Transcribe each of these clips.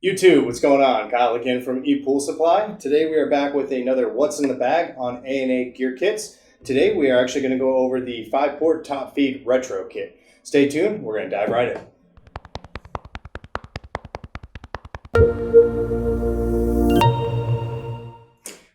YouTube, what's going on? Kyle again from ePoolSupply. Today we are back with another What's in the Bag on A&A gear kits. Today we are actually going to go over the 5-port top feed retro kit. Stay tuned, we're going to dive right in.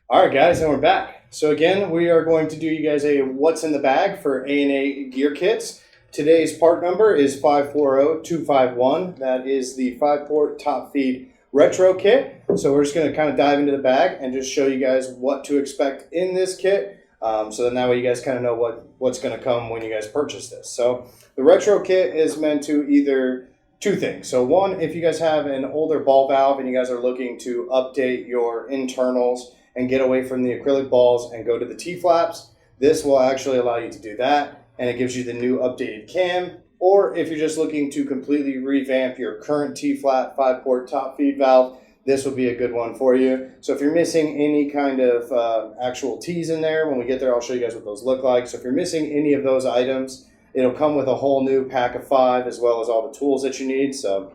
Alright guys, and we're back. So again, we are going to do you guys a What's in the Bag for A&A gear kits. Today's part number is 540251. That is the 5-port top feed retro kit. So we're just going to kind of dive into the bag and just show you guys what to expect in this kit. So then that way you guys kind of know what's going to come when you guys purchase this. So the retro kit is meant to either two things. So one, if you guys have an older ball valve and you guys are looking to update your internals and get away from the acrylic balls and go to the T-flaps, this will actually allow you to do that. And it gives you the new updated cam. Or if you're just looking to completely revamp your current T-flap 5-port top feed valve, this will be a good one for you. So if you're missing any kind of actual T's in there, when we get there, I'll show you guys what those look like. So if you're missing any of those items, it'll come with a whole new pack of 5 as well as all the tools that you need. So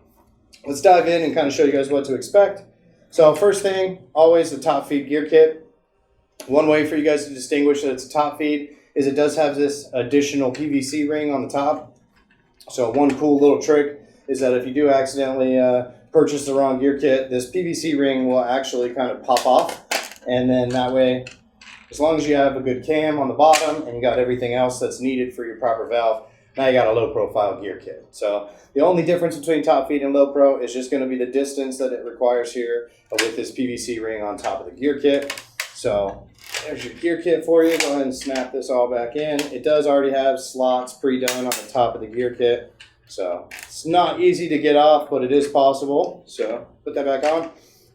let's dive in and kind of show you guys what to expect. So first thing, always the top feed gear kit. One way for you guys to distinguish that it's a top feed is it does have this additional PVC ring on the top. So one cool little trick is that if you do accidentally purchase the wrong gear kit, this PVC ring will actually kind of pop off. And then that way, as long as you have a good cam on the bottom and you got everything else that's needed for your proper valve, now you got a low profile gear kit. So the only difference between top feed and low pro is just going to be the distance that it requires here with this PVC ring on top of the gear kit. So there's your gear kit for you. Go ahead and snap this all back in. It does already have slots pre-done on the top of the gear kit. So it's not easy to get off, but it is possible. So put that back on.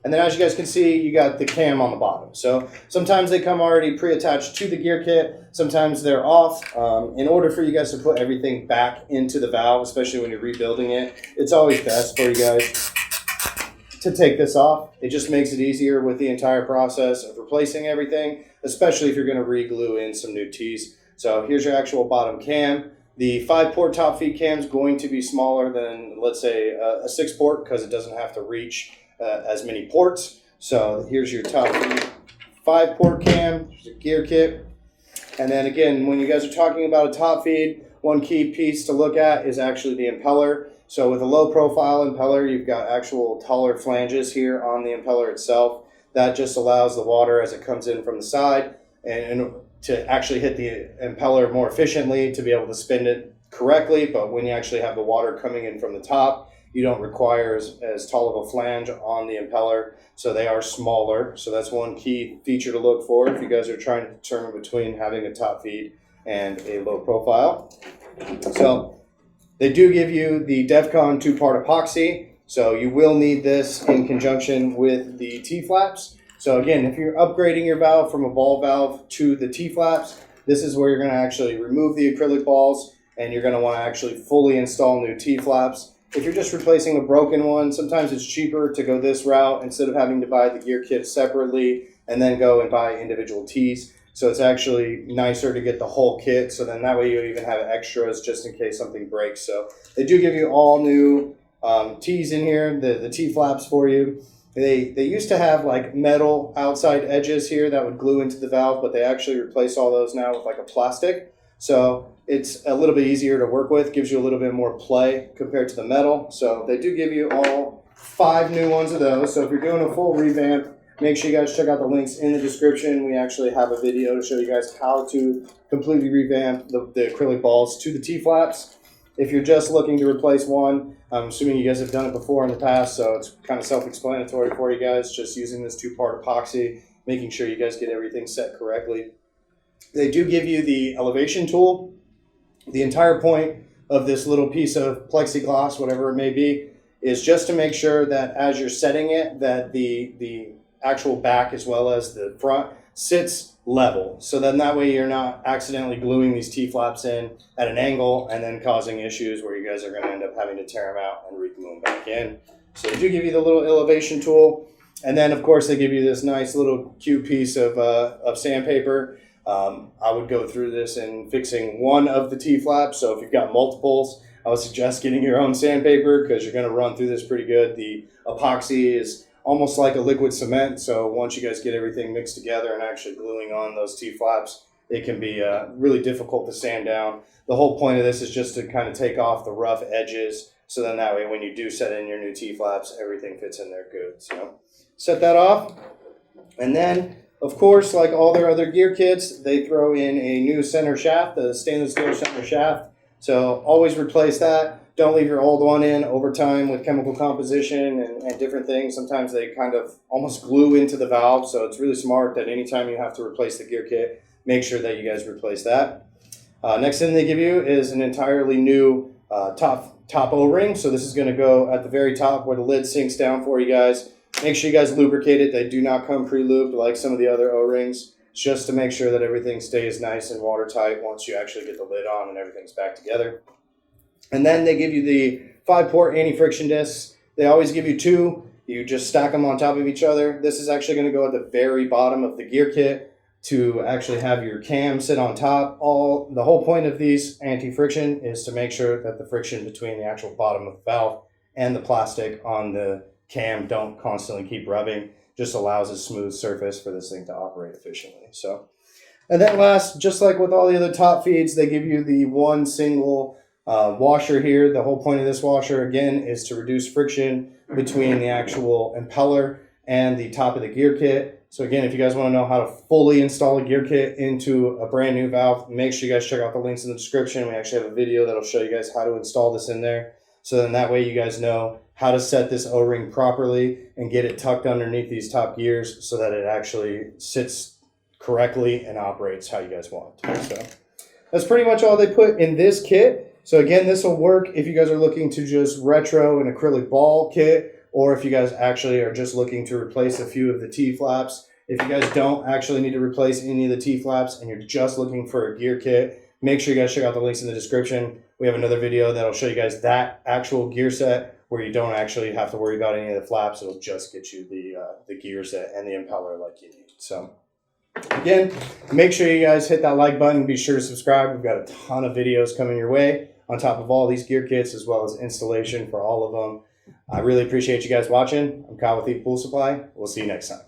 And then as you guys can see, you got the cam on the bottom. So sometimes they come already pre-attached to the gear kit. Sometimes they're off. In order for you guys to put everything back into the valve, especially when you're rebuilding it, it's always best for you guys to take this off. It just makes it easier with the entire process of replacing everything, especially if you're going to re-glue in some new T's. So here's your actual bottom cam. The 5-port top feed cam is going to be smaller than, let's say, a 6-port because it doesn't have to reach as many ports. So here's your top feed 5-port cam. Here's a gear kit. And then again, when you guys are talking about a top feed, one key piece to look at is actually the impeller. So with a low profile impeller, you've got actual taller flanges here on the impeller itself. That just allows the water as it comes in from the side and to actually hit the impeller more efficiently to be able to spin it correctly. But when you actually have the water coming in from the top, you don't require as tall of a flange on the impeller. So they are smaller. So that's one key feature to look for if you guys are trying to determine between having a top feed and a low profile. So they do give you the DEFCON 2-part epoxy, so you will need this in conjunction with the T-flaps. So again, if you're upgrading your valve from a ball valve to the T-flaps, this is where you're going to actually remove the acrylic balls and you're going to want to actually fully install new T-flaps. If you're just replacing a broken one, sometimes it's cheaper to go this route instead of having to buy the gear kit separately and then go and buy individual T's. So it's actually nicer to get the whole kit, so then that way you even have extras just in case something breaks. So they do give you all new T's in here, the T-flaps for you. They used to have like metal outside edges here that would glue into the valve, but they actually replace all those now with like a plastic. So it's a little bit easier to work with, gives you a little bit more play compared to the metal. So they do give you all 5 new ones of those. So if you're doing a full revamp, make sure you guys check out the links in the description. We actually have a video to show you guys how to completely revamp the acrylic balls to the T-flaps. If you're just looking to replace one, I'm assuming you guys have done it before in the past, so it's kind of self-explanatory for you guys, just using this 2-part epoxy, making sure you guys get everything set correctly. They do give you the elevation tool. The entire point of this little piece of plexiglass, whatever it may be, is just to make sure that as you're setting it, that the actual back as well as the front sits level. So then that way you're not accidentally gluing these T-flaps in at an angle and then causing issues where you guys are going to end up having to tear them out and re-glue them back in. So they do give you the little elevation tool. And then of course they give you this nice little cute piece of sandpaper. I would go through this in fixing one of the T-flaps. So if you've got multiples, I would suggest getting your own sandpaper because you're going to run through this pretty good. The epoxy is almost like a liquid cement, so once you guys get everything mixed together and actually gluing on those T-flaps, it can be really difficult to sand down. The whole point of this is just to kind of take off the rough edges, so then that way when you do set in your new T-flaps, everything fits in there good. So set that off, and then of course, like all their other gear kits, they throw in a new center shaft, the stainless steel center shaft. So always replace that. Don't leave your old one in. Over time with chemical composition and different things, sometimes they kind of almost glue into the valve. So it's really smart that anytime you have to replace the gear kit, make sure that you guys replace that. Next thing they give you is an entirely new top O-ring. So this is going to go at the very top where the lid sinks down for you guys. Make sure you guys lubricate it. They do not come pre-lubed like some of the other O-rings, just to make sure that everything stays nice and watertight once you actually get the lid on and everything's back together. And then they give you the 5-port anti-friction discs. They always give you 2. You just stack them on top of each other. This is actually going to go at the very bottom of the gear kit to actually have your cam sit on top. The whole point of these anti-friction is to make sure that the friction between the actual bottom of the valve and the plastic on the cam don't constantly keep rubbing. Just allows a smooth surface for this thing to operate efficiently. So, and then last, just like with all the other top feeds, they give you the one single washer here. The whole point of this washer, again, is to reduce friction between the actual impeller and the top of the gear kit. So again, if you guys want to know how to fully install a gear kit into a brand new valve, make sure you guys check out the links in the description. We actually have a video that'll show you guys how to install this in there. So then that way you guys know how to set this O-ring properly and get it tucked underneath these top gears so that it actually sits correctly and operates how you guys want it to. So that's pretty much all they put in this kit. So again, this will work if you guys are looking to just retro an acrylic ball kit, or if you guys actually are just looking to replace a few of the T-flaps. If you guys don't actually need to replace any of the T-flaps and you're just looking for a gear kit, make sure you guys check out the links in the description. We have another video that'll show you guys that actual gear set where you don't actually have to worry about any of the flaps. It'll just get you the gear set and the impeller like you need. So again, make sure you guys hit that like button. Be sure to subscribe. We've got a ton of videos coming your way on top of all these gear kits, as well as installation for all of them. I really appreciate you guys watching. I'm Kyle with ePoolSupply. We'll see you next time.